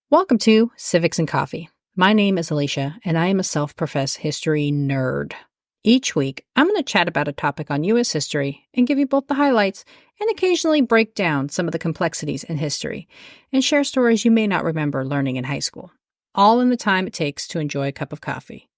Welcome to Civics and Coffee. My name is Alicia, and I am a self-professed history nerd. Each week, I'm going to chat about a topic on U.S. history and give you both the highlights and occasionally break down some of the complexities in history and share stories you may not remember learning in high school, all in the time it takes to enjoy a cup of coffee.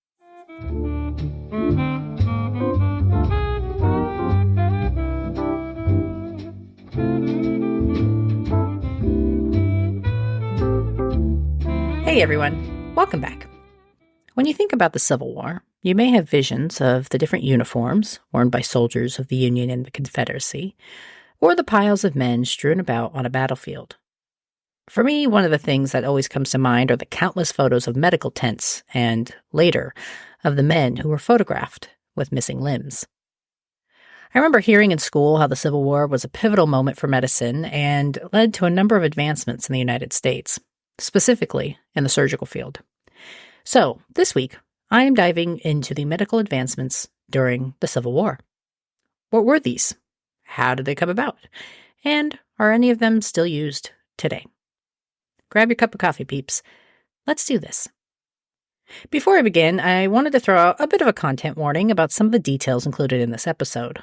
Hey everyone, welcome back. When you think about the Civil War, you may have visions of the different uniforms worn by soldiers of the Union and the Confederacy, or the piles of men strewn about on a battlefield. For me, one of the things that always comes to mind are the countless photos of medical tents and, later, of the men who were photographed with missing limbs. I remember hearing in school how the Civil War was a pivotal moment for medicine and led to a number of advancements in the United States, specifically in the surgical field. So, this week, I am diving into the medical advancements during the Civil War. What were these? How did they come about? And are any of them still used today? Grab your cup of coffee, peeps. Let's do this. Before I begin, I wanted to throw out a bit of a content warning about some of the details included in this episode.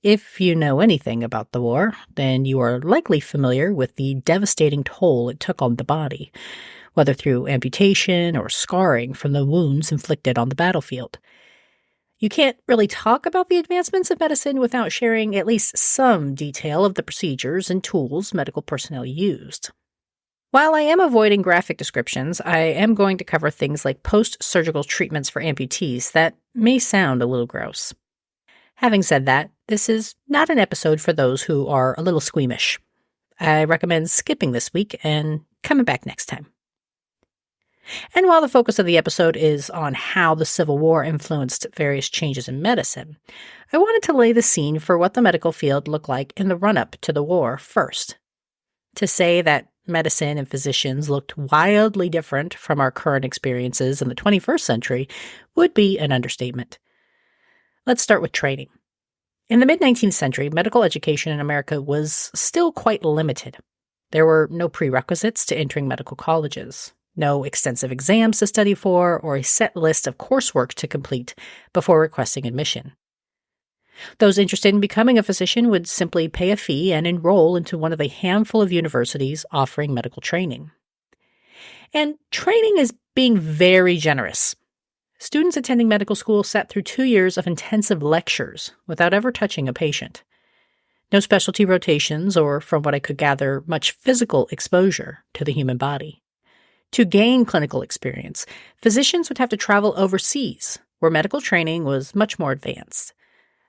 If you know anything about the war, then you are likely familiar with the devastating toll it took on the body, whether through amputation or scarring from the wounds inflicted on the battlefield. You can't really talk about the advancements of medicine without sharing at least some detail of the procedures and tools medical personnel used. While I am avoiding graphic descriptions, I am going to cover things like post-surgical treatments for amputees that may sound a little gross. Having said that, this is not an episode for those who are a little squeamish. I recommend skipping this week and coming back next time. And while the focus of the episode is on how the Civil War influenced various changes in medicine, I wanted to lay the scene for what the medical field looked like in the run-up to the war first. To say that medicine and physicians looked wildly different from our current experiences in the 21st century would be an understatement. Let's start with training. In the mid-19th century, medical education in America was still quite limited. There were no prerequisites to entering medical colleges, no extensive exams to study for, or a set list of coursework to complete before requesting admission. Those interested in becoming a physician would simply pay a fee and enroll into one of a handful of universities offering medical training. And training is being very generous. Students attending medical school sat through 2 years of intensive lectures without ever touching a patient. No specialty rotations or, from what I could gather, much physical exposure to the human body. To gain clinical experience, physicians would have to travel overseas, where medical training was much more advanced.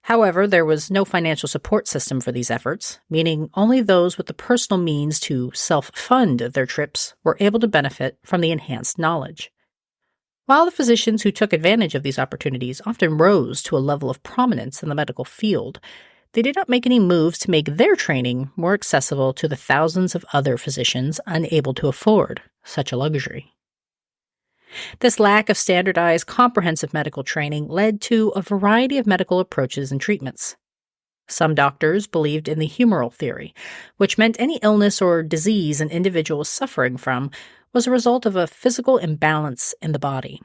However, there was no financial support system for these efforts, meaning only those with the personal means to self-fund their trips were able to benefit from the enhanced knowledge. While the physicians who took advantage of these opportunities often rose to a level of prominence in the medical field, they did not make any moves to make their training more accessible to the thousands of other physicians unable to afford such a luxury. This lack of standardized, comprehensive medical training led to a variety of medical approaches and treatments. Some doctors believed in the humoral theory, which meant any illness or disease an individual was suffering from was a result of a physical imbalance in the body.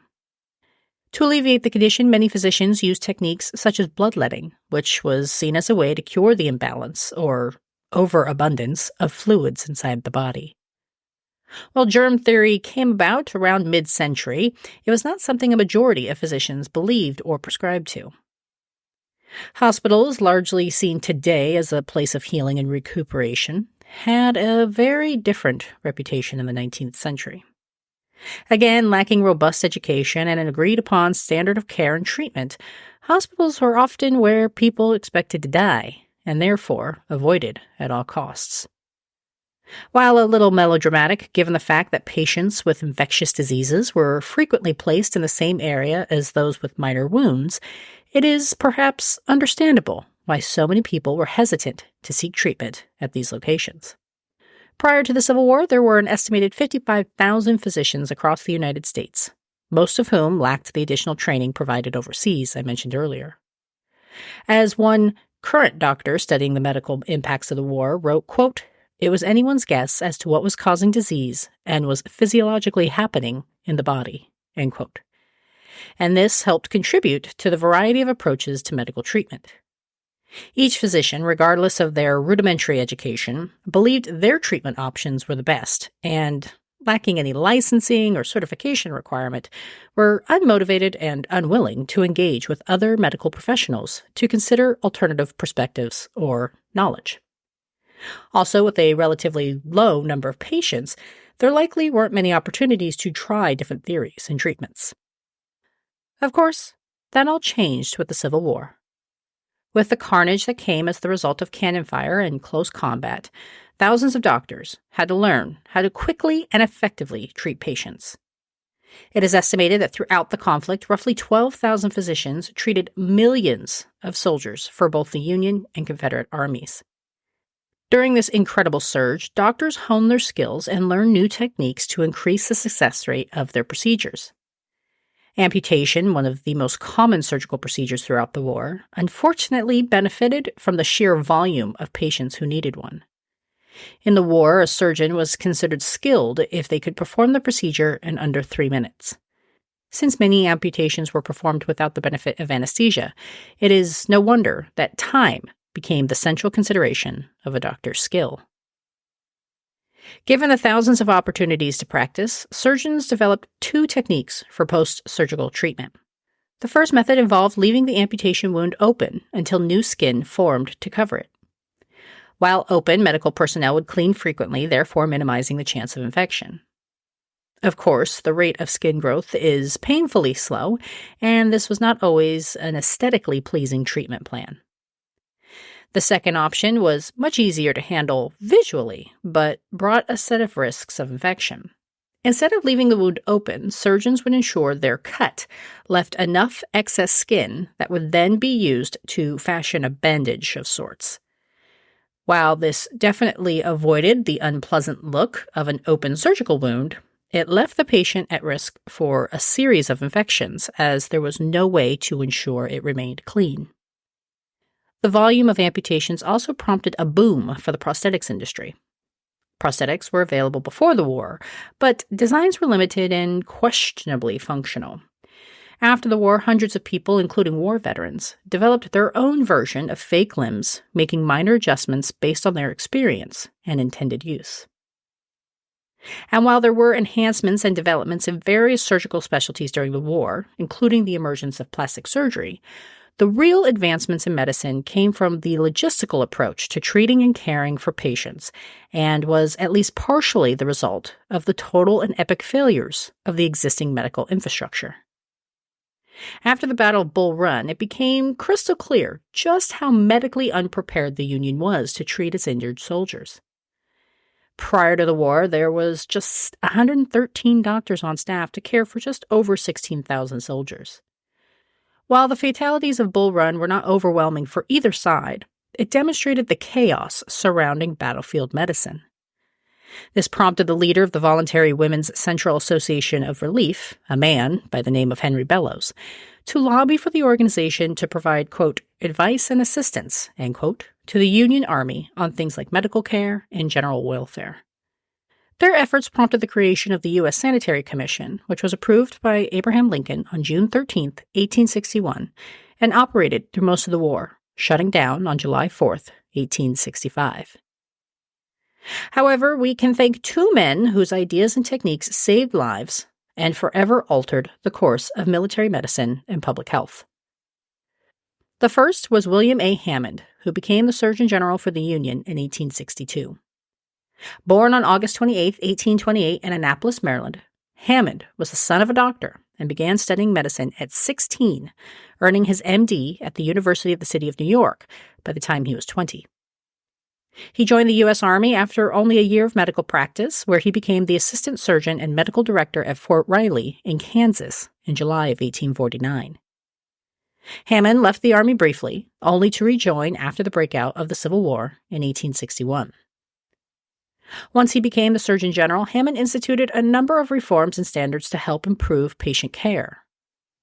To alleviate the condition, many physicians used techniques such as bloodletting, which was seen as a way to cure the imbalance or overabundance of fluids inside the body. While germ theory came about around mid-century, it was not something a majority of physicians believed or prescribed to. Hospitals, largely seen today as a place of healing and recuperation, had a very different reputation in the 19th century. Again, lacking robust education and an agreed-upon standard of care and treatment, hospitals were often where people expected to die, and therefore avoided at all costs. While a little melodramatic, given the fact that patients with infectious diseases were frequently placed in the same area as those with minor wounds, it is perhaps understandable why so many people were hesitant to seek treatment at these locations. Prior to the Civil War, there were an estimated 55,000 physicians across the United States, most of whom lacked the additional training provided overseas I mentioned earlier. As one current doctor studying the medical impacts of the war wrote, quote, it was anyone's guess as to what was causing disease and was physiologically happening in the body, end quote. And this helped contribute to the variety of approaches to medical treatment. Each physician, regardless of their rudimentary education, believed their treatment options were the best, and, lacking any licensing or certification requirement, were unmotivated and unwilling to engage with other medical professionals to consider alternative perspectives or knowledge. Also, with a relatively low number of patients, there likely weren't many opportunities to try different theories and treatments. Of course, that all changed with the Civil War. With the carnage that came as the result of cannon fire and close combat, thousands of doctors had to learn how to quickly and effectively treat patients. It is estimated that throughout the conflict, roughly 12,000 physicians treated millions of soldiers for both the Union and Confederate armies. During this incredible surge, doctors honed their skills and learned new techniques to increase the success rate of their procedures. Amputation, one of the most common surgical procedures throughout the war, unfortunately benefited from the sheer volume of patients who needed one. In the war, a surgeon was considered skilled if they could perform the procedure in under 3 minutes. Since many amputations were performed without the benefit of anesthesia, it is no wonder that time became the central consideration of a doctor's skill. Given the thousands of opportunities to practice, surgeons developed 2 techniques for post-surgical treatment. The first method involved leaving the amputation wound open until new skin formed to cover it. While open, medical personnel would clean frequently, therefore minimizing the chance of infection. Of course, the rate of skin growth is painfully slow, and this was not always an aesthetically pleasing treatment plan. The second option was much easier to handle visually, but brought a set of risks of infection. Instead of leaving the wound open, surgeons would ensure their cut left enough excess skin that would then be used to fashion a bandage of sorts. While this definitely avoided the unpleasant look of an open surgical wound, it left the patient at risk for a series of infections, as there was no way to ensure it remained clean. The volume of amputations also prompted a boom for the prosthetics industry. Prosthetics were available before the war, but designs were limited and questionably functional. After the war, hundreds of people, including war veterans, developed their own version of fake limbs, making minor adjustments based on their experience and intended use. And while there were enhancements and developments in various surgical specialties during the war, including the emergence of plastic surgery, the real advancements in medicine came from the logistical approach to treating and caring for patients, and was at least partially the result of the total and epic failures of the existing medical infrastructure. After the Battle of Bull Run, it became crystal clear just how medically unprepared the Union was to treat its injured soldiers. Prior to the war, there was just 113 doctors on staff to care for just over 16,000 soldiers. While the fatalities of Bull Run were not overwhelming for either side, it demonstrated the chaos surrounding battlefield medicine. This prompted the leader of the Voluntary Women's Central Association of Relief, a man by the name of Henry Bellows, to lobby for the organization to provide, quote, advice and assistance, end quote, to the Union Army on things like medical care and general welfare. Their efforts prompted the creation of the U.S. Sanitary Commission, which was approved by Abraham Lincoln on June 13, 1861, and operated through most of the war, shutting down on July 4, 1865. However, we can thank 2 men whose ideas and techniques saved lives and forever altered the course of military medicine and public health. The first was William A. Hammond, who became the Surgeon General for the Union in 1862. Born on August 28, 1828 in Annapolis, Maryland, Hammond was the son of a doctor and began studying medicine at 16, earning his M.D. at the University of the City of New York by the time he was 20. He joined the U.S. Army after only a year of medical practice, where he became the assistant surgeon and medical director at Fort Riley in Kansas in July of 1849. Hammond left the Army briefly, only to rejoin after the breakout of the Civil War in 1861. Once he became the Surgeon General, Hammond instituted a number of reforms and standards to help improve patient care.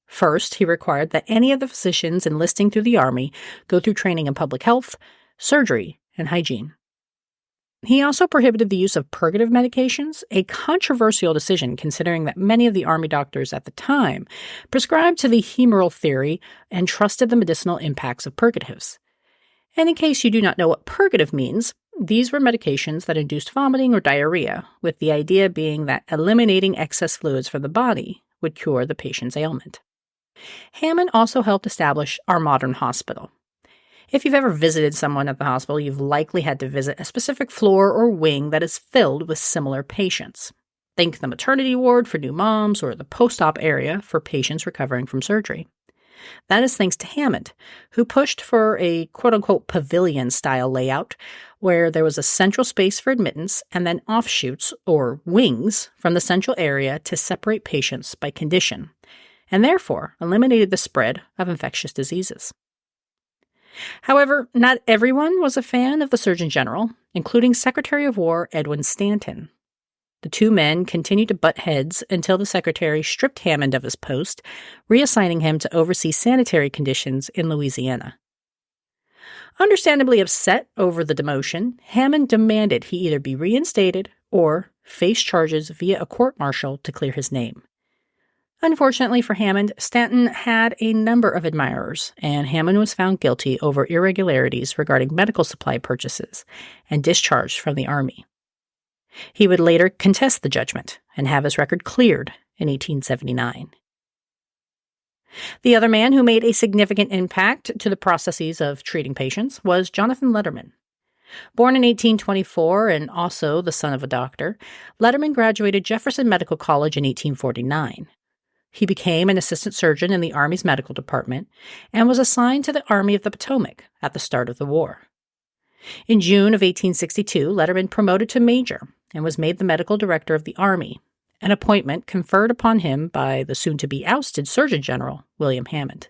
First, he required that any of the physicians enlisting through the Army go through training in public health, surgery, and hygiene. He also prohibited the use of purgative medications, a controversial decision considering that many of the Army doctors at the time prescribed to the humoral theory and trusted the medicinal impacts of purgatives. And in case you do not know what purgative means, these were medications that induced vomiting or diarrhea, with the idea being that eliminating excess fluids from the body would cure the patient's ailment. Hammond also helped establish our modern hospital. If you've ever visited someone at the hospital, you've likely had to visit a specific floor or wing that is filled with similar patients. Think the maternity ward for new moms or the post-op area for patients recovering from surgery. That is thanks to Hammond, who pushed for a quote-unquote pavilion-style layout where there was a central space for admittance and then offshoots, or wings, from the central area to separate patients by condition, and therefore eliminated the spread of infectious diseases. However, not everyone was a fan of the Surgeon General, including Secretary of War Edwin Stanton. The two men continued to butt heads until the Secretary stripped Hammond of his post, reassigning him to oversee sanitary conditions in Louisiana. Understandably upset over the demotion, Hammond demanded he either be reinstated or face charges via a court-martial to clear his name. Unfortunately for Hammond, Stanton had a number of admirers, and Hammond was found guilty over irregularities regarding medical supply purchases and discharged from the Army. He would later contest the judgment and have his record cleared in 1879. The other man who made a significant impact to the processes of treating patients was Jonathan Letterman. Born in 1824 and also the son of a doctor, Letterman graduated Jefferson Medical College in 1849. He became an assistant surgeon in the Army's medical department and was assigned to the Army of the Potomac at the start of the war. In June of 1862, Letterman promoted to major and was made the medical director of the Army, an appointment conferred upon him by the soon-to-be ousted Surgeon General, William Hammond.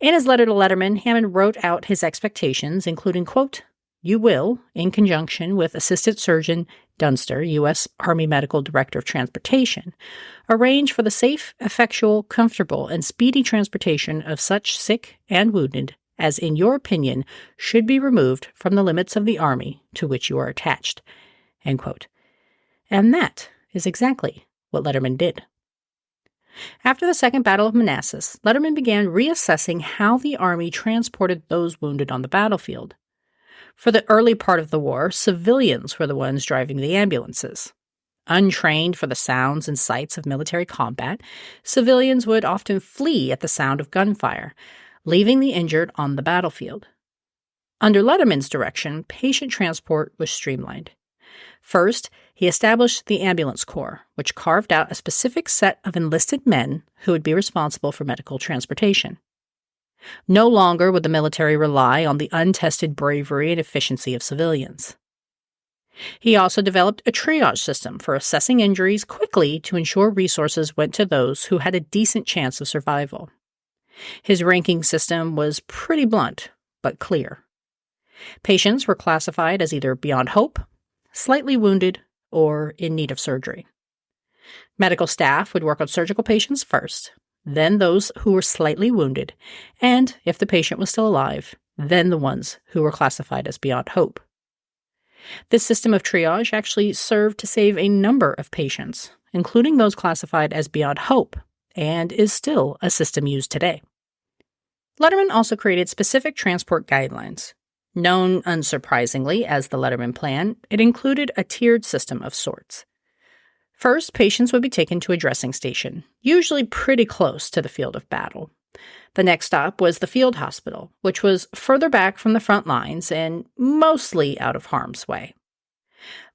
In his letter to Letterman, Hammond wrote out his expectations, including, quote, "You will, in conjunction with Assistant Surgeon Dunster, U.S. Army Medical Director of Transportation, arrange for the safe, effectual, comfortable, and speedy transportation of such sick and wounded as, in your opinion, should be removed from the limits of the Army to which you are attached." End quote. And that is exactly what Letterman did. After the Second Battle of Manassas, Letterman began reassessing how the Army transported those wounded on the battlefield. For the early part of the war, civilians were the ones driving the ambulances. Untrained for the sounds and sights of military combat, civilians would often flee at the sound of gunfire, leaving the injured on the battlefield. Under Letterman's direction, patient transport was streamlined. First, he established the Ambulance Corps, which carved out a specific set of enlisted men who would be responsible for medical transportation. No longer would the military rely on the untested bravery and efficiency of civilians. He also developed a triage system for assessing injuries quickly to ensure resources went to those who had a decent chance of survival. His ranking system was pretty blunt, but clear. Patients were classified as either beyond hope, slightly wounded, or in need of surgery. Medical staff would work on surgical patients first, then those who were slightly wounded, and, if the patient was still alive, then the ones who were classified as beyond hope. This system of triage actually served to save a number of patients, including those classified as beyond hope, and is still a system used today. Letterman also created specific transport guidelines. Known, unsurprisingly, as the Letterman Plan, it included a tiered system of sorts. First, patients would be taken to a dressing station, usually pretty close to the field of battle. The next stop was the field hospital, which was further back from the front lines and mostly out of harm's way.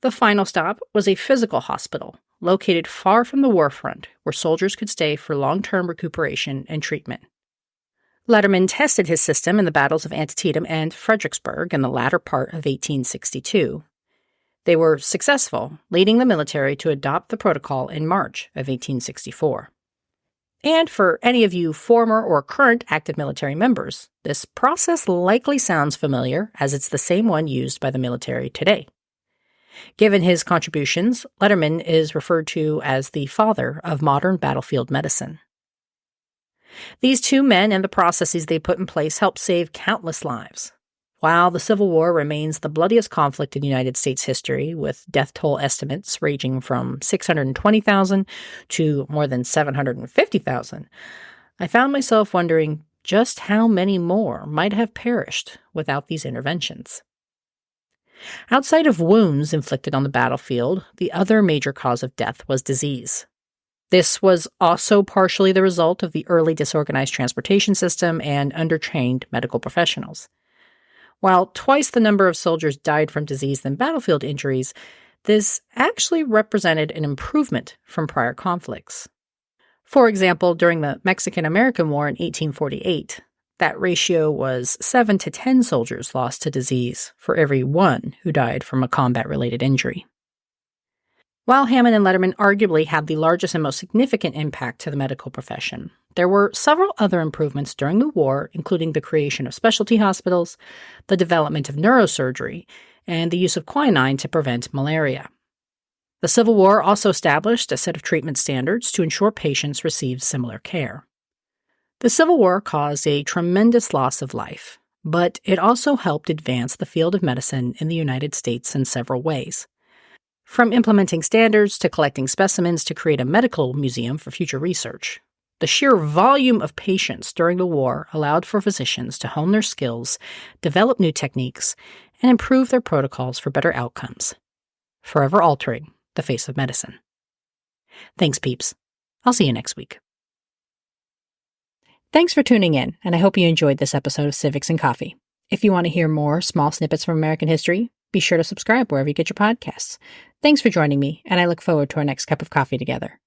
The final stop was a physical hospital, located far from the war front, where soldiers could stay for long-term recuperation and treatment. Letterman tested his system in the battles of Antietam and Fredericksburg in the latter part of 1862. They were successful, leading the military to adopt the protocol in March of 1864. And for any of you former or current active military members, this process likely sounds familiar, as it's the same one used by the military today. Given his contributions, Letterman is referred to as the father of modern battlefield medicine. These two men and the processes they put in place helped save countless lives. While the Civil War remains the bloodiest conflict in United States history, with death toll estimates ranging from 620,000 to more than 750,000, I found myself wondering just how many more might have perished without these interventions. Outside of wounds inflicted on the battlefield, the other major cause of death was disease. This was also partially the result of the early disorganized transportation system and undertrained medical professionals. While twice the number of soldiers died from disease than battlefield injuries, this actually represented an improvement from prior conflicts. For example, during the Mexican-American War in 1848, that ratio was 7 to 10 soldiers lost to disease for every one who died from a combat-related injury. While Hammond and Letterman arguably had the largest and most significant impact to the medical profession, there were several other improvements during the war, including the creation of specialty hospitals, the development of neurosurgery, and the use of quinine to prevent malaria. The Civil War also established a set of treatment standards to ensure patients received similar care. The Civil War caused a tremendous loss of life, but it also helped advance the field of medicine in the United States in several ways. From implementing standards to collecting specimens to create a medical museum for future research, the sheer volume of patients during the war allowed for physicians to hone their skills, develop new techniques, and improve their protocols for better outcomes, forever altering the face of medicine. Thanks, peeps. I'll see you next week. Thanks for tuning in, and I hope you enjoyed this episode of Civics and Coffee. If you want to hear more small snippets from American history, be sure to subscribe wherever you get your podcasts. Thanks for joining me, and I look forward to our next cup of coffee together.